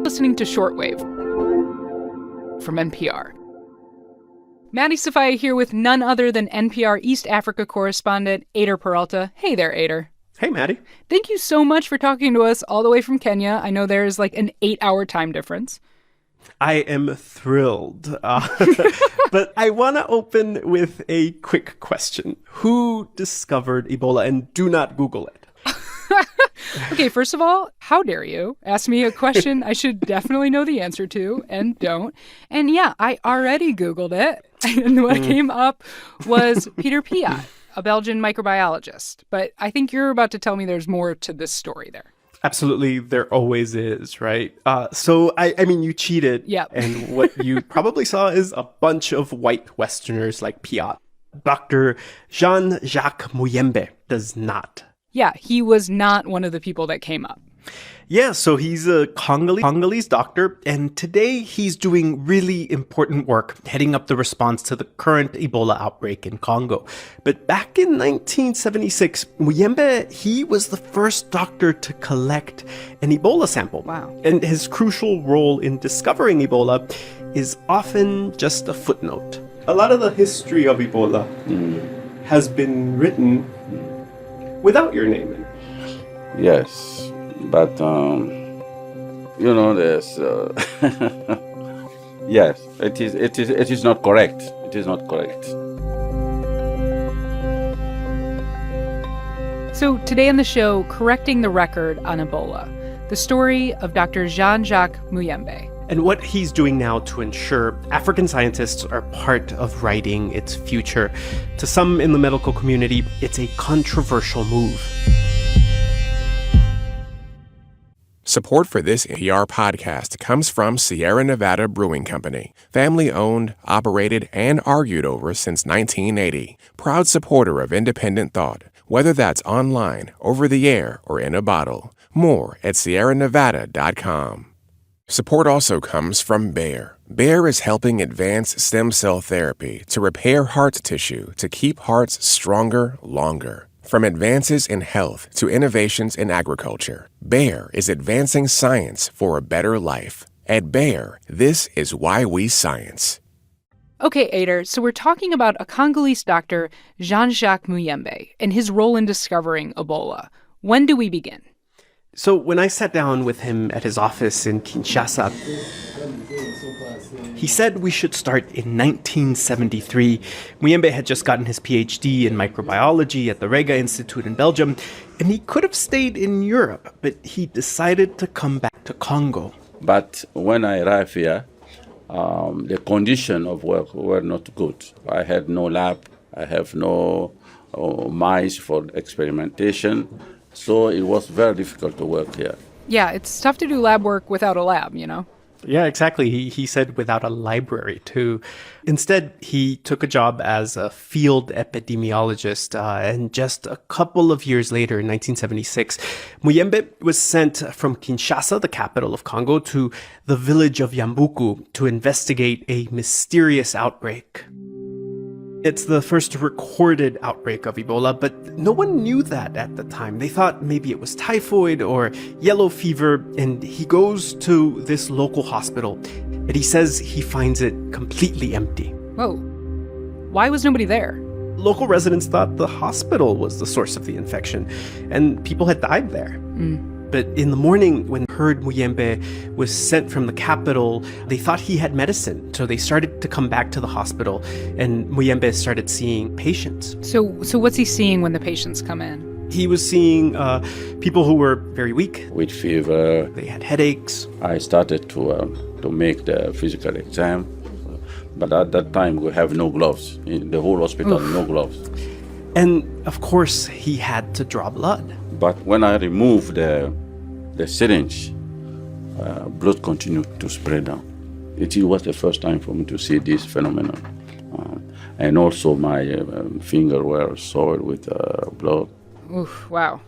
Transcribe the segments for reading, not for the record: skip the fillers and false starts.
listening to Shortwave from NPR. Maddie Sofia here with none other than NPR East Africa correspondent Ader Peralta. Hey there, Ader. Hey, Maddie. Thank you so much for talking to us all the way from Kenya. I know there is like an 8-hour time difference. I am thrilled. But I want to open with a quick question. Who discovered Ebola? And do not Google it. Okay, first of all, how dare you ask me a question I should definitely know the answer to and don't. And yeah, I already Googled it. And what came up was Peter Piot, a Belgian microbiologist. But I think you're about to tell me there's more to this story there. Absolutely. There always is, right? So, I mean, you cheated. Yep. And what you probably saw is a bunch of white Westerners like Piot. Dr. Jean-Jacques Muyembe does not. Yeah, he was not one of the people that came up. Yeah, so he's a Congolese doctor, and today he's doing really important work heading up the response to the current Ebola outbreak in Congo. But back in 1976, Muyembe, he was the first doctor to collect an Ebola sample. Wow. And his crucial role in discovering Ebola is often just a footnote. A lot of the history of Ebola has been written without your name in it. Yes, but, there's... yes, it is not correct. It is not correct. So today on the show, correcting the record on Ebola, the story of Dr. Jean-Jacques Muyembe. And what he's doing now to ensure African scientists are part of writing its future. To some in the medical community, it's a controversial move. Support for this NPR podcast comes from Sierra Nevada Brewing Company, family-owned, operated, and argued over since 1980. Proud supporter of independent thought, whether that's online, over the air, or in a bottle. More at sierranevada.com. Support also comes from Bayer. Bayer is helping advance stem cell therapy to repair heart tissue to keep hearts stronger longer. From advances in health to innovations in agriculture, Bayer is advancing science for a better life. At Bayer, this is why we science. Okay, Ader, so we're talking about a Congolese doctor, Jean-Jacques Muyembe, and his role in discovering Ebola. When do we begin? So when I sat down with him at his office in Kinshasa, he said we should start in 1973. Muyembe had just gotten his PhD in microbiology at the Rega Institute in Belgium, and he could have stayed in Europe, but he decided to come back to Congo. But when I arrived here, the condition of work were not good. I had no lab, I have no mice for experimentation. So it was very difficult to work here. Yeah, it's tough to do lab work without a lab, you know? Yeah, exactly. He said without a library, too. Instead, he took a job as a field epidemiologist. And just a couple of years later, in 1976, Muyembe was sent from Kinshasa, the capital of Congo, to the village of Yambuku to investigate a mysterious outbreak. It's the first recorded outbreak of Ebola, but no one knew that at the time. They thought maybe it was typhoid or yellow fever, and he goes to this local hospital, and he says he finds it completely empty. Whoa. Why was nobody there? Local residents thought the hospital was the source of the infection, and people had died there. But in the morning, when heard Muyembe was sent from the capital, they thought he had medicine. So they started to come back to the hospital, and Muyembe started seeing patients. So what's he seeing when the patients come in? He was seeing people who were very weak. With fever. They had headaches. I started to make the physical exam. But at that time, we have no gloves. In the whole hospital, no gloves. And, of course, he had to draw blood. But when I removed the syringe, blood continued to spread down. It was the first time for me to see this phenomenon. And also my finger were soiled with blood. Oof, wow.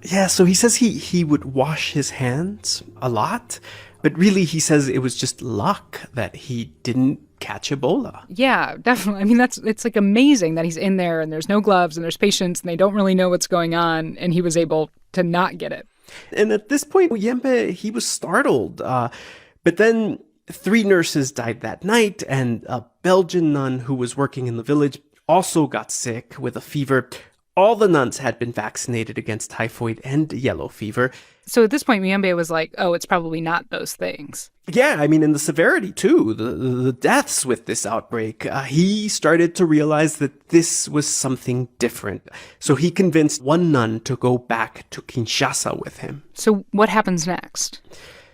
Yeah, so he says he would wash his hands a lot, but really he says it was just luck that he didn't catch Ebola. Yeah, definitely. I mean, it's like amazing that he's in there and there's no gloves and there's patients and they don't really know what's going on and he was able to not get it. And at this point, Muyembe, he was startled. But then 3 nurses died that night, and a Belgian nun who was working in the village also got sick with a fever. All the nuns had been vaccinated against typhoid and yellow fever. So at this point, Muyembe was like, oh, it's probably not those things. Yeah, I mean, and the severity too, the deaths with this outbreak, he started to realize that this was something different. So he convinced one nun to go back to Kinshasa with him. So what happens next?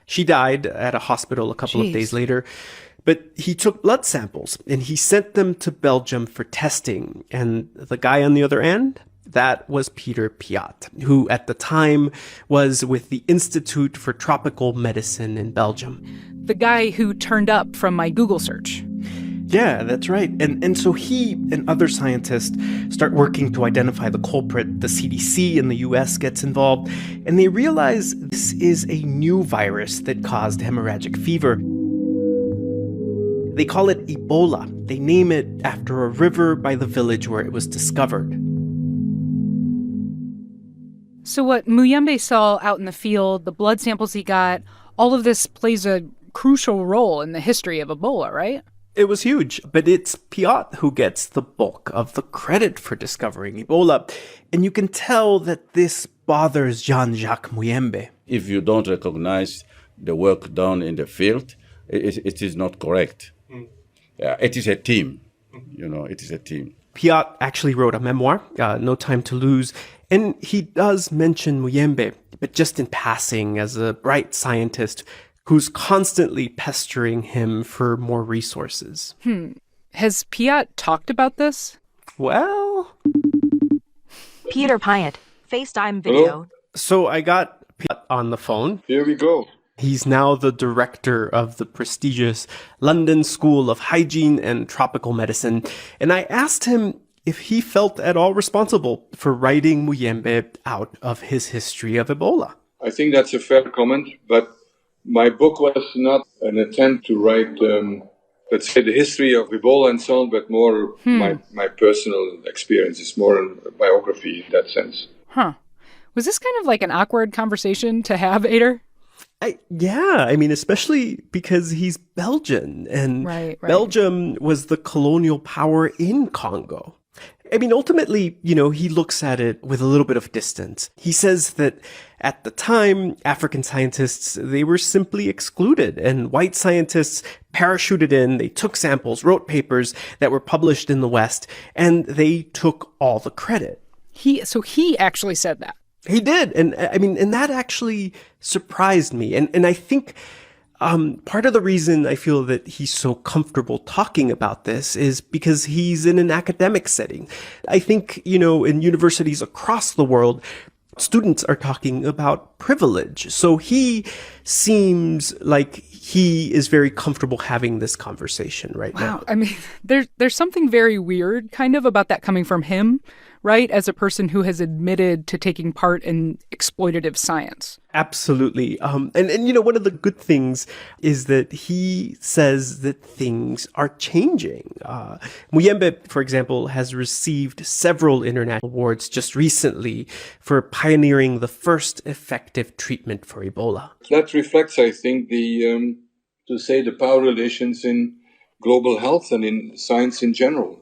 She died at a hospital a couple of days later. But he took blood samples and he sent them to Belgium for testing. And the guy on the other end, that was Peter Piot, who at the time was with the Institute for Tropical Medicine in Belgium. The guy who turned up from my Google search. Yeah, that's right. And so he and other scientists start working to identify the culprit. The CDC in the US gets involved, and they realize this is a new virus that caused hemorrhagic fever. They call it Ebola. They name it after a river by the village where it was discovered. So what Muyembe saw out in the field, the blood samples he got, all of this plays a crucial role in the history of Ebola, right? It was huge, but it's Piot who gets the bulk of the credit for discovering Ebola. And you can tell that this bothers Jean-Jacques Muyembe. If you don't recognize the work done in the field, it is not correct. It is a team. It is a team. Piot actually wrote a memoir, No Time to Lose, and he does mention Muyembe, but just in passing as a bright scientist who's constantly pestering him for more resources. Has Piot talked about this? Well... Peter Piot, FaceTime video. Hello? So I got Piot on the phone. Here we go. He's now the director of the prestigious London School of Hygiene and Tropical Medicine. And I asked him if he felt at all responsible for writing Muyembe out of his history of Ebola. I think that's a fair comment, but my book was not an attempt to write, let's say, the history of Ebola and so on, but more my personal experience. It's more a biography in that sense. Huh. Was this kind of like an awkward conversation to have, Ader? I mean, especially because he's Belgian, and right. Belgium was the colonial power in Congo. I mean, ultimately, he looks at it with a little bit of distance. He says that at the time, African scientists, they were simply excluded, and white scientists parachuted in, they took samples, wrote papers that were published in the West, and they took all the credit. So he actually said that. He did. And I mean, and that actually surprised me. And I think part of the reason I feel that he's so comfortable talking about this is because he's in an academic setting. I think, in universities across the world, students are talking about privilege. So he seems like he is very comfortable having this conversation right now. Wow. I mean, there's something very weird kind of about that coming from him, right? As a person who has admitted to taking part in exploitative science. Absolutely. And one of the good things is that he says that things are changing. Muyembe, for example, has received several international awards just recently for pioneering the first effective treatment for Ebola. That reflects, I think, the power relations in global health and in science in general.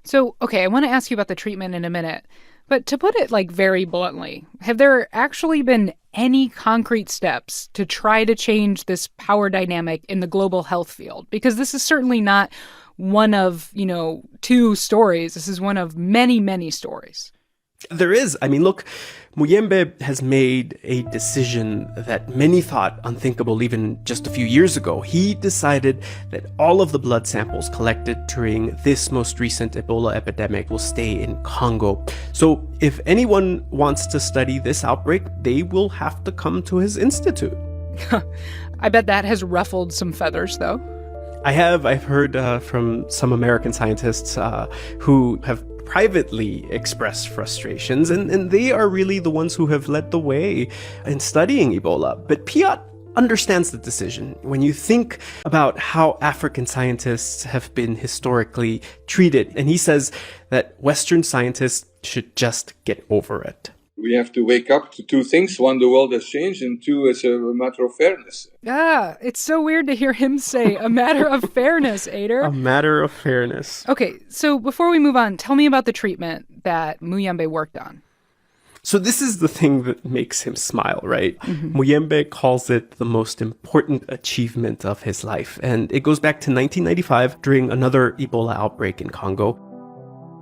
So, okay, I want to ask you about the treatment in a minute. But to put it very bluntly, have there actually been any concrete steps to try to change this power dynamic in the global health field? Because this is certainly not one of, 2 stories. This is one of many, many stories. There is. I mean, look, Muyembe has made a decision that many thought unthinkable even just a few years ago. He decided that all of the blood samples collected during this most recent Ebola epidemic will stay in Congo. So if anyone wants to study this outbreak, they will have to come to his institute. I bet that has ruffled some feathers, though. I've heard from some American scientists who have privately expressed frustrations, and they are really the ones who have led the way in studying Ebola. But Piot understands the decision. When you think about how African scientists have been historically treated, and he says that Western scientists should just get over it. We have to wake up to two things. One, the world has changed, and two, it's a matter of fairness. It's so weird to hear him say a matter of fairness, Ader. A matter of fairness. Okay, so before we move on, tell me about the treatment that Muyembe worked on. So this is the thing that makes him smile, right? Muyembe calls it the most important achievement of his life. And it goes back to 1995 during another Ebola outbreak in Congo.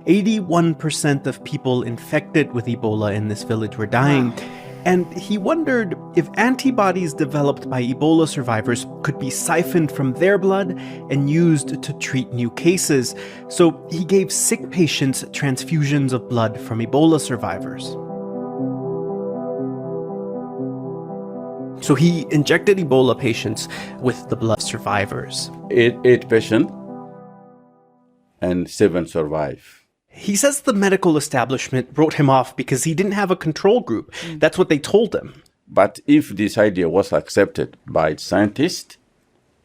81% of people infected with Ebola in this village were dying. Wow. And he wondered if antibodies developed by Ebola survivors could be siphoned from their blood and used to treat new cases. So he gave sick patients transfusions of blood from Ebola survivors. So he injected Ebola patients with the blood survivors. Eight patients and 7 survive. He says the medical establishment wrote him off because he didn't have a control group. That's what they told him. But if this idea was accepted by scientists,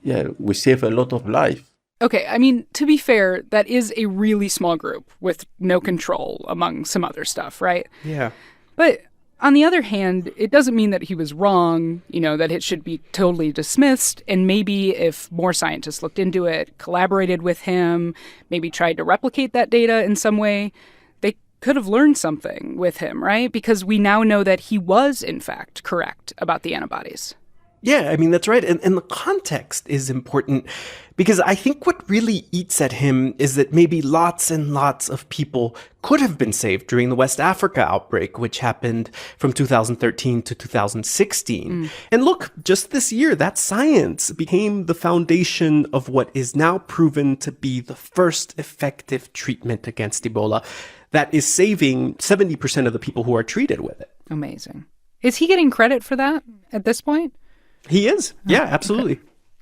we save a lot of life. Okay, I mean, to be fair, that is a really small group with no control among some other stuff, right? Yeah. But on the other hand, it doesn't mean that he was wrong, that it should be totally dismissed. And maybe if more scientists looked into it, collaborated with him, maybe tried to replicate that data in some way, they could have learned something with him, right? Because we now know that he was, in fact, correct about the antibodies. Yeah, I mean, that's right. And the context is important because I think what really eats at him is that maybe lots and lots of people could have been saved during the West Africa outbreak, which happened from 2013 to 2016. And look, just this year, that science became the foundation of what is now proven to be the first effective treatment against Ebola that is saving 70% of the people who are treated with it. Amazing. Is he getting credit for that at this point? He is. Yeah, absolutely.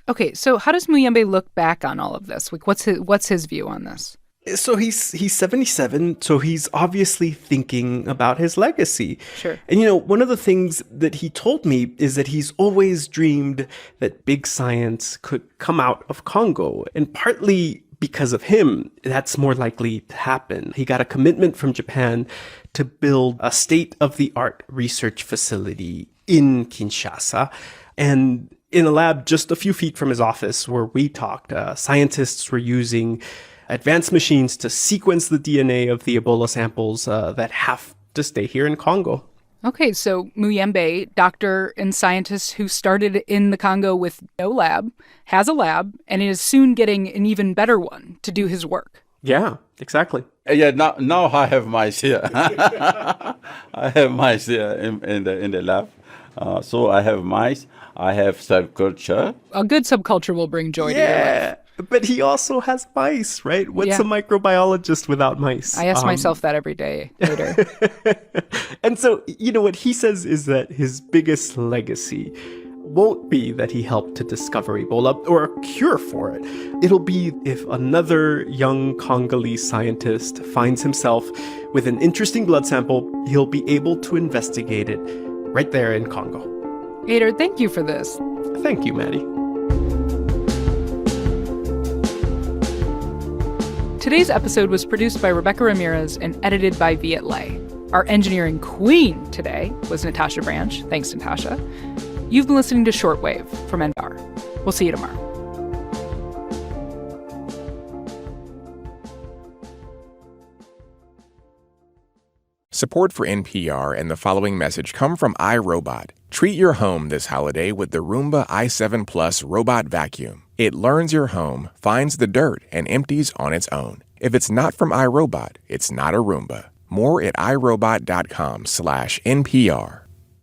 Okay, so how does Muyembe look back on all of this? Like, what's his view on this? So he's 77, so he's obviously thinking about his legacy. Sure. And, one of the things that he told me is that he's always dreamed that big science could come out of Congo. And partly because of him, that's more likely to happen. He got a commitment from Japan to build a state-of-the-art research facility in Kinshasa. And in a lab just a few feet from his office where we talked, scientists were using advanced machines to sequence the DNA of the Ebola samples that have to stay here in Congo. Okay, so Muyembe, doctor and scientist who started in the Congo with no lab, has a lab, and is soon getting an even better one to do his work. Yeah, exactly. Now I have mice here. I have mice here in the lab. So I have mice. I have subculture. A good subculture will bring joy to your life. Yeah, but he also has mice, right? What's a microbiologist without mice? I ask myself that every day later. And so, what he says is that his biggest legacy won't be that he helped to discover Ebola or a cure for it. It'll be if another young Congolese scientist finds himself with an interesting blood sample, he'll be able to investigate it right there in Congo. Ader, thank you for this. Thank you, Maddie. Today's episode was produced by Rebecca Ramirez and edited by Viet Le. Our engineering queen today was Natasha Branch. Thanks, Natasha. You've been listening to Shortwave from NPR. We'll see you tomorrow. Support for NPR and the following message come from iRobot. Treat your home this holiday with the Roomba i7 Plus robot vacuum. It learns your home, finds the dirt, and empties on its own. If it's not from iRobot, it's not a Roomba. More at iRobot.com/NPR.